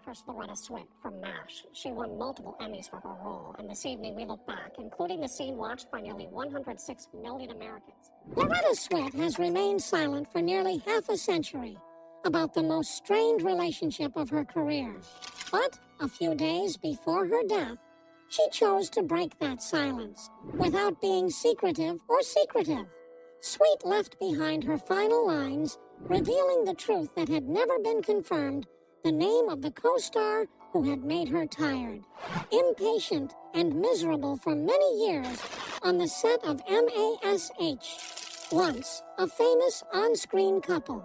actress Loretta Swit from MASH. She won multiple Emmys for her role, and this evening we look back, including the scene watched by nearly 106 million Americans. Loretta Swit has remained silent for nearly half a century about the most strained relationship of her career. But a few days before her death, she chose to break that silence without being secretive or secretive. Swit left behind her final lines, revealing the truth that had never been confirmed, the name of the co-star who had made her tired, impatient, and miserable for many years on the set of MASH, once a famous on-screen couple.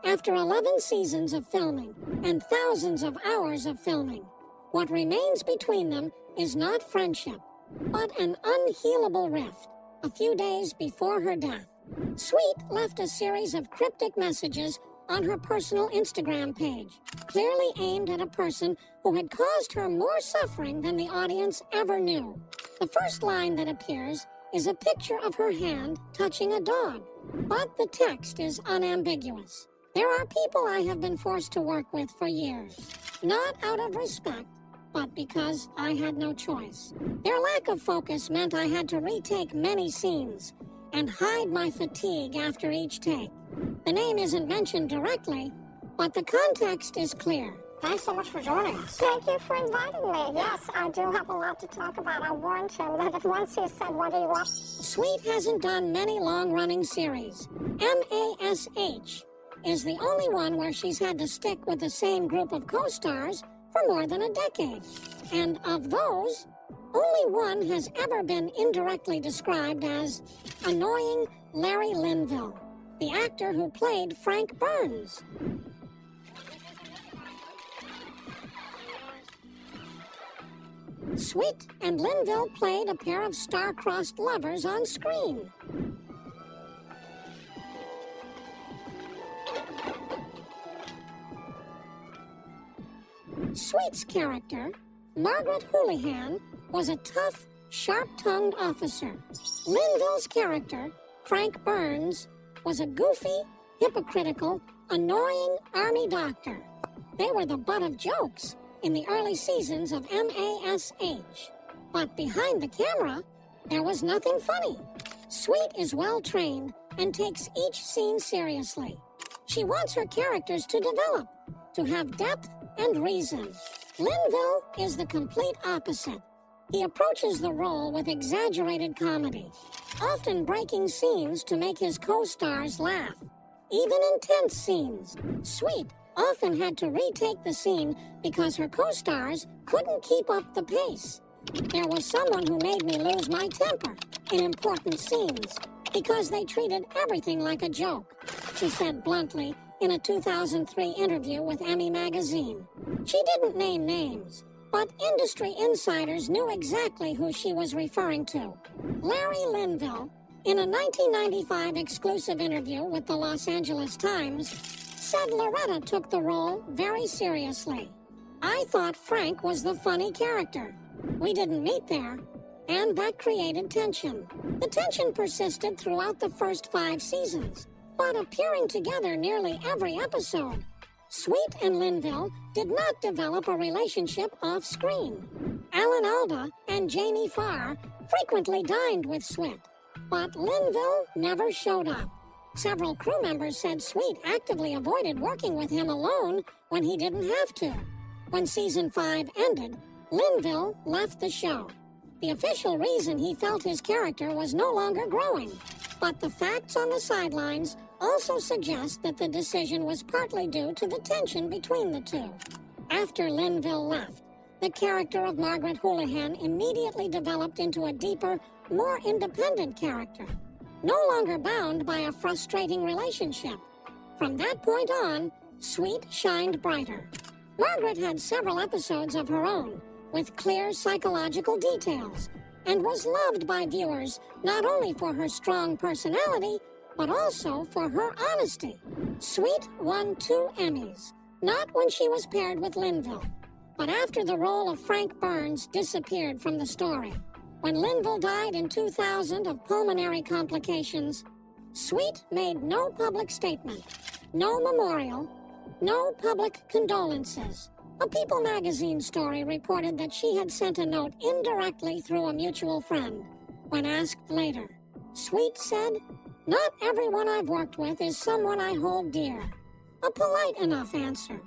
After 11 seasons of filming and thousands of hours of filming, what remains between them is not friendship, but an unhealable rift. A few days before her death, Swit left a series of cryptic messages on her personal Instagram page, clearly aimed at a person who had caused her more suffering than the audience ever knew. The first line that appears is a picture of her hand touching a dog, but the text is unambiguous. There are people I have been forced to work with for years, not out of respect, but because I had no choice. Their lack of focus meant I had to retake many scenes and hide my fatigue after each take. The name isn't mentioned directly, but the context is clear. Thanks so much for joining us. Thank you for inviting me. Yes, I do have a lot to talk about. I warned him that if once he said, "What do you want?" Swit hasn't done many long-running series. MASH is the only one where she's had to stick with the same group of co-stars for more than a decade. And of those, only one has ever been indirectly described as annoying Larry Linville, the actor who played Frank Burns. Swit and Linville played a pair of star-crossed lovers on screen. Swit's character, Margaret Houlihan, was a tough, sharp-tongued officer. Linville's character, Frank Burns, was a goofy, hypocritical, annoying army doctor. They were the butt of jokes in the early seasons of MASH. But behind the camera, there was nothing funny. Swit is well-trained and takes each scene seriously. She wants her characters to develop, to have depth and reason. Linville is the complete opposite. He approaches the role with exaggerated comedy, often breaking scenes to make his co-stars laugh. Even in tense scenes, Swit often had to retake the scene because her co-stars couldn't keep up the pace. There was someone who made me lose my temper in important scenes because they treated everything like a joke, she said bluntly in a 2003 interview with Emmy magazine. She didn't name names, but industry insiders knew exactly who she was referring to. Larry Linville, in a 1995 exclusive interview with the Los Angeles Times, said Loretta took the role very seriously. "I thought Frank was the funny character. We didn't meet there, and that created tension. The tension persisted throughout the first 5 seasons, but appearing together nearly every episode, Swit and Linville did not develop a relationship off-screen. Alan Alda and Jamie Farr frequently dined with Swit, but Linville never showed up. Several crew members said Swit actively avoided working with him alone when he didn't have to. When season 5 ended, Linville left the show. The official reason he felt his character was no longer growing, but the facts on the sidelines also suggest that the decision was partly due to the tension between the two. After Linville left, the character of Margaret Houlihan immediately developed into a deeper, more independent character, no longer bound by a frustrating relationship. From that point on, Swit shined brighter. Margaret had several episodes of her own, with clear psychological details, and was loved by viewers not only for her strong personality, but also for her honesty. Swit won 2 Emmys, not when she was paired with Linville, but after the role of Frank Burns disappeared from the story. When Linville died in 2000 of pulmonary complications, Swit made no public statement, no memorial, no public condolences, A People magazine story reported that she had sent a note indirectly through a mutual friend. When asked later, Swit said, "Not everyone I've worked with is someone I hold dear." A polite enough answer,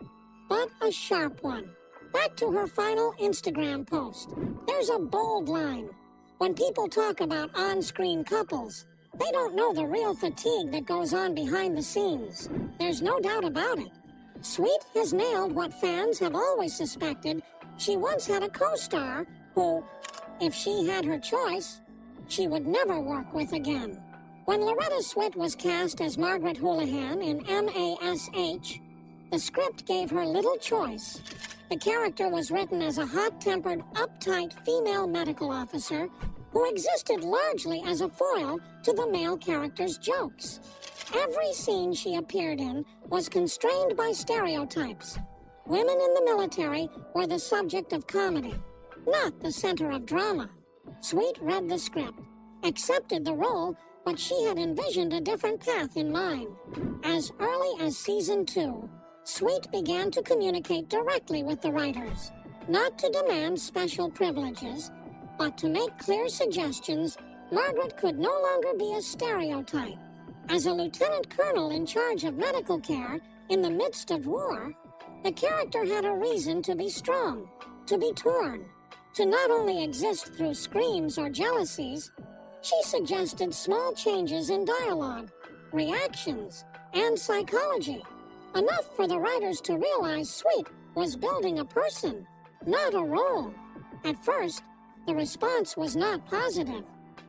but a sharp one. Back to her final Instagram post. There's a bold line. When people talk about on-screen couples, they don't know the real fatigue that goes on behind the scenes. There's no doubt about it. Swit has nailed what fans have always suspected. She once had a co-star who, if she had her choice, she would never work with again. When Loretta Swit was cast as Margaret Houlihan in MASH, the script gave her little choice. The character was written as a hot-tempered, uptight female medical officer who existed largely as a foil to the male character's jokes. Every scene she appeared in was constrained by stereotypes. Women in the military were the subject of comedy, not the center of drama. Swit read the script, accepted the role, but she had envisioned a different path in mind. As early as season 2, Swit began to communicate directly with the writers, not to demand special privileges, but to make clear suggestions. Margaret could no longer be a stereotype. As a lieutenant colonel in charge of medical care in the midst of war, the character had a reason to be strong, to be torn, to not only exist through screams or jealousies. She suggested small changes in dialogue, reactions, and psychology, enough for the writers to realize Swit was building a person, not a role. At first, the response was not positive.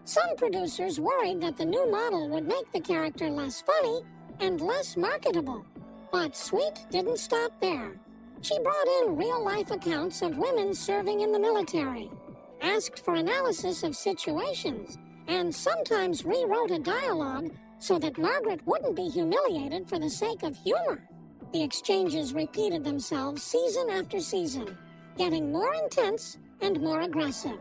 Some producers worried that the new model would make the character less funny and less marketable. But Swit didn't stop there. She brought in real-life accounts of women serving in the military, asked for analysis of situations, and sometimes rewrote a dialogue so that Margaret wouldn't be humiliated for the sake of humor. The exchanges repeated themselves season after season, getting more intense and more aggressive.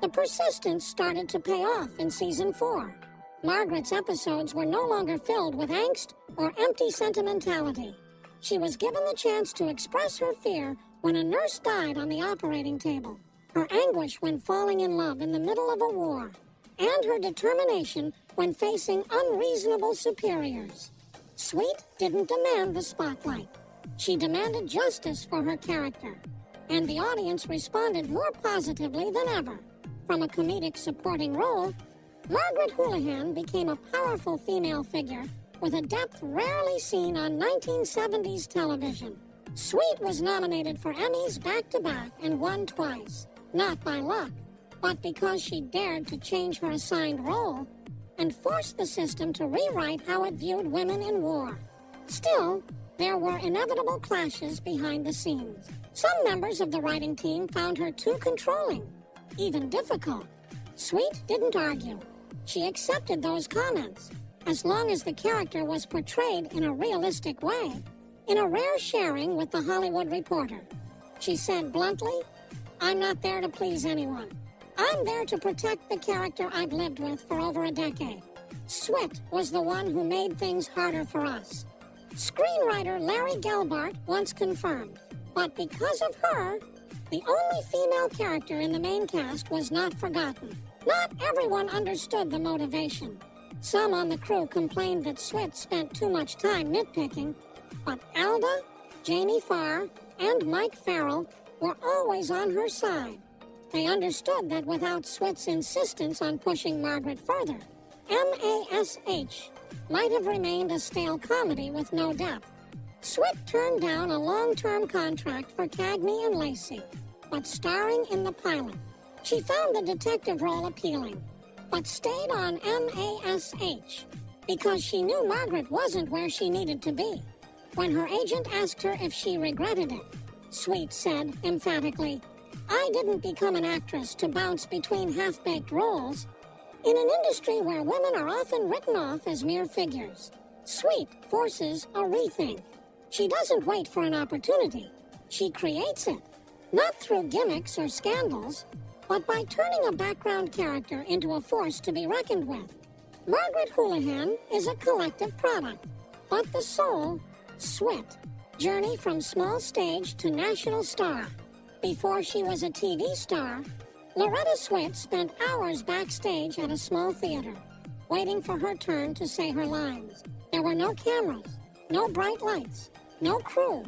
The persistence started to pay off in season 4. Margaret's episodes were no longer filled with angst or empty sentimentality. She was given the chance to express her fear when a nurse died on the operating table, her anguish when falling in love in the middle of a war, and her determination when facing unreasonable superiors. Swit didn't demand the spotlight. She demanded justice for her character, and the audience responded more positively than ever. From a comedic supporting role, Margaret Houlihan became a powerful female figure with a depth rarely seen on 1970s television. Swit was nominated for Emmys back-to-back and won twice, not by luck, but because she dared to change her assigned role and force the system to rewrite how it viewed women in war. Still, there were inevitable clashes behind the scenes. Some members of the writing team found her too controlling, even difficult. Swit didn't argue. She accepted those comments, as long as the character was portrayed in a realistic way, in a rare sharing with The Hollywood Reporter. She said bluntly, "I'm not there to please anyone. I'm there to protect the character I've lived with for over a decade. Swit was the one who made things harder for us." Screenwriter Larry Gelbart once confirmed, but because of her, the only female character in the main cast was not forgotten. Not everyone understood the motivation. Some on the crew complained that Swit spent too much time nitpicking, but Alda, Jamie Farr, and Mike Farrell were always on her side. They understood that without Swit's insistence on pushing Margaret further, MASH might have remained a stale comedy with no depth. Swit turned down a long-term contract for Cagney and Lacey, but starring in the pilot. She found the detective role appealing, but stayed on MASH because she knew Margaret wasn't where she needed to be. When her agent asked her if she regretted it, Swit said emphatically, "I didn't become an actress to bounce between half-baked roles." In an industry where women are often written off as mere figures, Swit forces a rethink. She doesn't wait for an opportunity. She creates it, not through gimmicks or scandals, but by turning a background character into a force to be reckoned with. Margaret Houlihan is a collective product, but the soul, Swit, journey from small stage to national star. Before she was a TV star, Loretta Swit spent hours backstage at a small theater, waiting for her turn to say her lines. There were no cameras, no bright lights, no crew,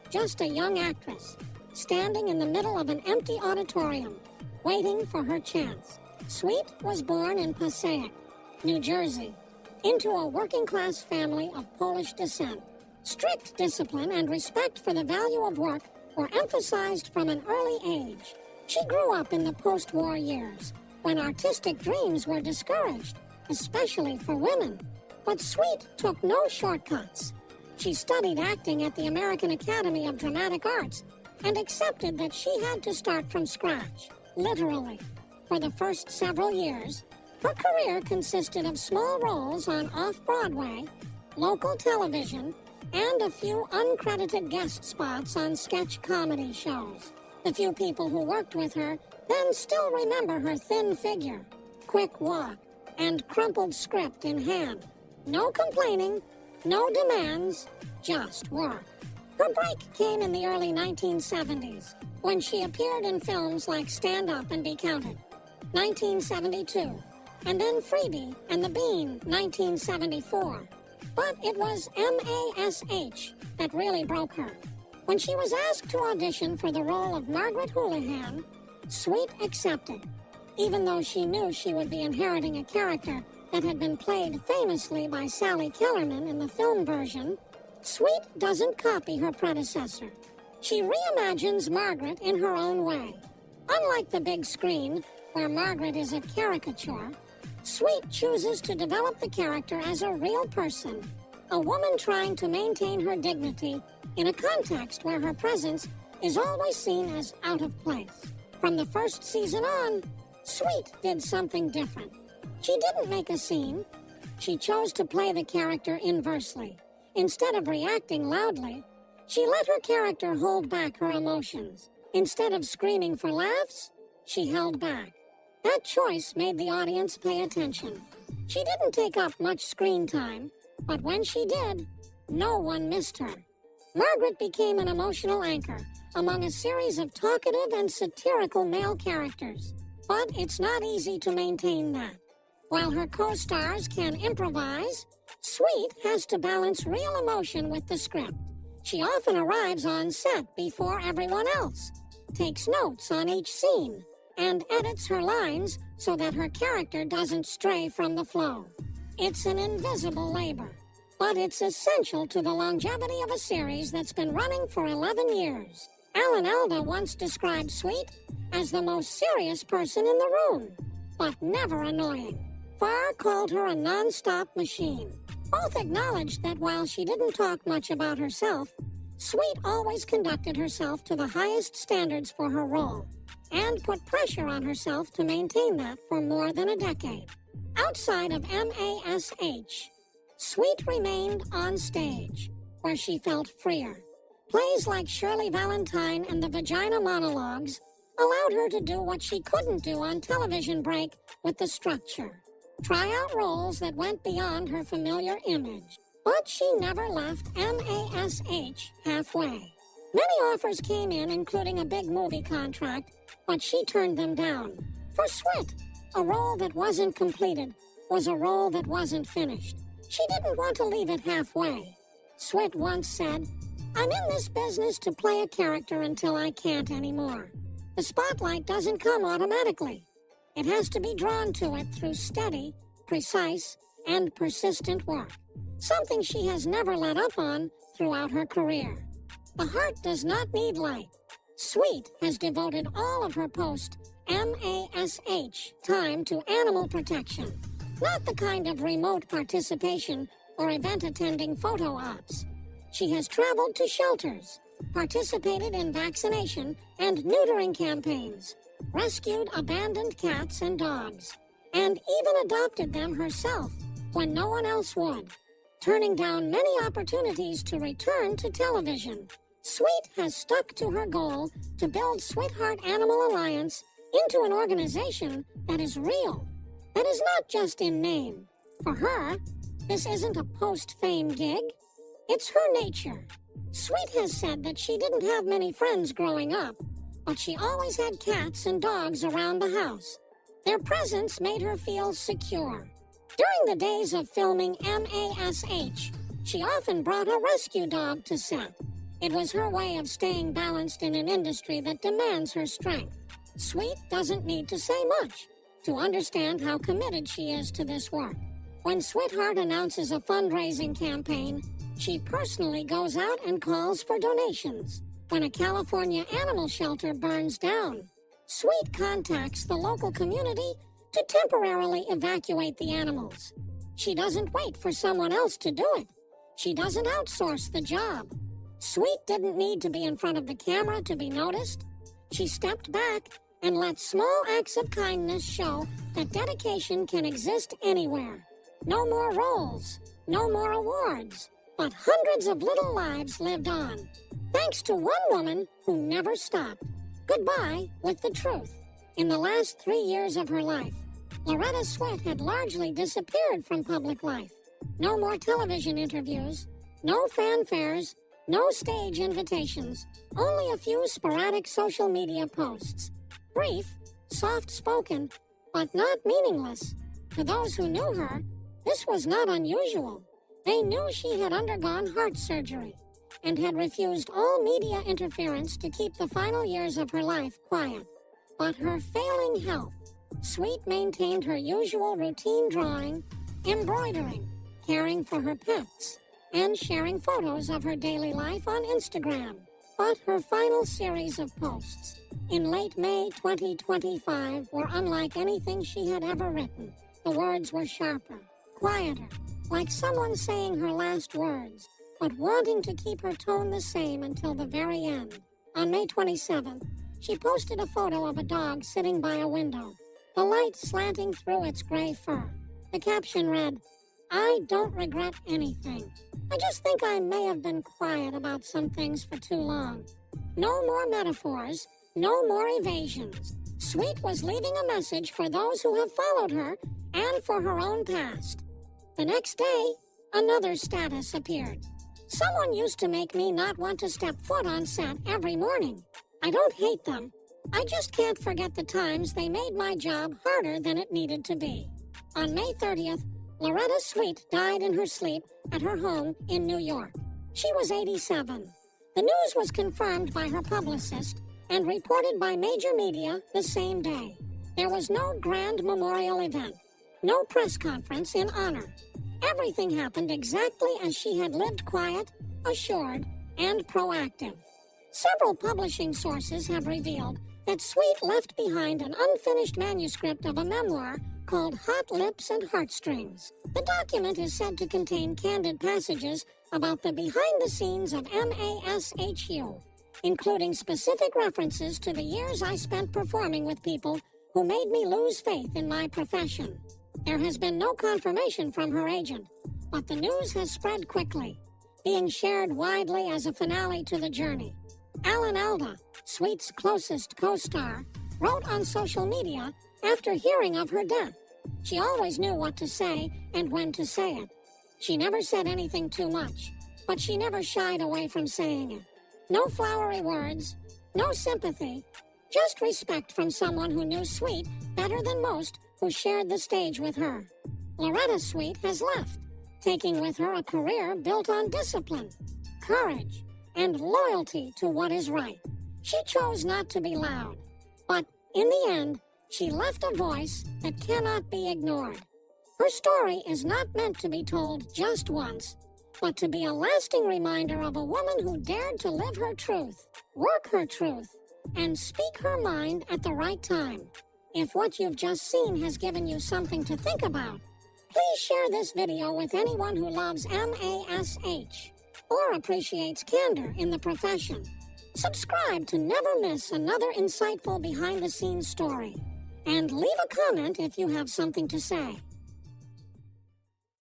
just a young actress, standing in the middle of an empty auditorium, waiting for her chance. Swit was born in Passaic, New Jersey, into a working-class family of Polish descent. Strict discipline and respect for the value of work were emphasized from an early age. She grew up in the post-war years, when artistic dreams were discouraged, especially for women. But Swit took no shortcuts. She studied acting at the American Academy of Dramatic Arts and accepted that she had to start from scratch, literally. For the first several years, her career consisted of small roles on off-Broadway, local television, and a few uncredited guest spots on sketch comedy shows. The few people who worked with her then still remember her thin figure, quick walk, and crumpled script in hand. No complaining, no demands, just work. Her break came in the early 1970s, when she appeared in films like Stand Up and Be Counted, 1972, and then Freebie and the Bean, 1974. But it was MASH that really broke her. When she was asked to audition for the role of Margaret Houlihan, Swit accepted, even though she knew she would be inheriting a character that had been played famously by Sally Kellerman in the film version. Swit doesn't copy her predecessor. She reimagines Margaret in her own way. Unlike the big screen, where Margaret is a caricature, Swit chooses to develop the character as a real person, a woman trying to maintain her dignity in a context where her presence is always seen as out of place. From the first season on, Swit did something different. She didn't make a scene. She chose to play the character inversely. Instead of reacting loudly, she let her character hold back her emotions. Instead of screaming for laughs, she held back. That choice made the audience pay attention. She didn't take up much screen time, but when she did, no one missed her. Margaret became an emotional anchor among a series of talkative and satirical male characters. But it's not easy to maintain that. While her co-stars can improvise, Swit has to balance real emotion with the script. She often arrives on set before everyone else, takes notes on each scene, and edits her lines so that her character doesn't stray from the flow. It's an invisible labor, but it's essential to the longevity of a series that's been running for 11 years. Alan Alda once described Swit as the most serious person in the room, but never annoying. Farr called her a non-stop machine. Both acknowledged that while she didn't talk much about herself, Swit always conducted herself to the highest standards for her role, and put pressure on herself to maintain that for more than a decade. Outside of MASH, Swit remained on stage, where she felt freer. Plays like Shirley Valentine and the Vagina Monologues allowed her to do what she couldn't do on television break with the structure. Try out roles that went beyond her familiar image. But she never left MASH halfway. Many offers came in, including a big movie contract, but she turned them down. For Swit, a role that wasn't completed was a role that wasn't finished. She didn't want to leave it halfway. Swit once said, "I'm in this business to play a character until I can't anymore. The spotlight doesn't come automatically. It has to be drawn to it through steady, precise, and persistent work. Something she has never let up on throughout her career. The heart does not need light. Swit has devoted all of her post-MASH time to animal protection, not the kind of remote participation or event-attending photo ops. She has traveled to shelters, participated in vaccination and neutering campaigns, rescued abandoned cats and dogs, and even adopted them herself when no one else would, turning down many opportunities to return to television. Swit has stuck to her goal to build Sweetheart Animal Alliance into an organization that is real, that is not just in name. For her, this isn't a post-fame gig. It's her nature, Sweet has said that she didn't have many friends growing up, but she always had cats and dogs around the house. Their presence made her feel secure. During the days of filming MASH, she often brought a rescue dog to set. It was her way of staying balanced in an industry that demands her strength. Sweet doesn't need to say much to understand how committed she is to this work. When Sweetheart announces a fundraising campaign, she personally goes out and calls for donations. When a California animal shelter burns down, Sweet contacts the local community to temporarily evacuate the animals. She doesn't wait for someone else to do it. She doesn't outsource the job. Sweet didn't need to be in front of the camera to be noticed. She stepped back and let small acts of kindness show that dedication can exist anywhere. No more roles, no more awards, but hundreds of little lives lived on, thanks to one woman who never stopped. Goodbye with the truth. In the last 3 years of her life, Loretta Swit had largely disappeared from public life. No more television interviews, no fanfares, no stage invitations, only a few sporadic social media posts. Brief, soft-spoken, but not meaningless. To those who knew her, this was not unusual. They knew she had undergone heart surgery and had refused all media interference to keep the final years of her life quiet. But her failing health, Sweet maintained her usual routine drawing, embroidering, caring for her pets, and sharing photos of her daily life on Instagram. But her final series of posts in late May 2025 were unlike anything she had ever written. The words were sharper, quieter, like someone saying her last words, but wanting to keep her tone the same until the very end. On May 27th, she posted a photo of a dog sitting by a window, the light slanting through its gray fur. The caption read, "I don't regret anything. I just think I may have been quiet about some things for too long." No more metaphors, no more evasions. Sweet was leaving a message for those who have followed her and for her own past. The next day, another status appeared. "Someone used to make me not want to step foot on set every morning. I don't hate them. I just can't forget the times they made my job harder than it needed to be." On May 30th, Loretta Swit died in her sleep at her home in New York. She was 87. The news was confirmed by her publicist and reported by major media the same day. There was no grand memorial event, no press conference in honor. Everything happened exactly as she had lived, quiet, assured, and proactive. Several publishing sources have revealed that Sweet left behind an unfinished manuscript of a memoir called Hot Lips and Heartstrings. The document is said to contain candid passages about the behind-the-scenes of MASHU, including specific references to the years I spent performing with people who made me lose faith in my profession. There has been no confirmation from her agent, but the news has spread quickly, being shared widely as a finale to the journey. Alan Alda, Sweet's closest co-star, wrote on social media after hearing of her death. She always knew what to say and when to say it. She never said anything too much, but she never shied away from saying it. No flowery words, no sympathy, just respect from someone who knew Sweet better than most who shared the stage with her. Loretta Swit has left, taking with her a career built on discipline, courage, and loyalty to what is right. She chose not to be loud, but in the end, she left a voice that cannot be ignored. Her story is not meant to be told just once, but to be a lasting reminder of a woman who dared to live her truth, work her truth, and speak her mind at the right time. If what you've just seen has given you something to think about, please share this video with anyone who loves MASH or appreciates candor in the profession. Subscribe to never miss another insightful behind-the-scenes story. And leave a comment if you have something to say.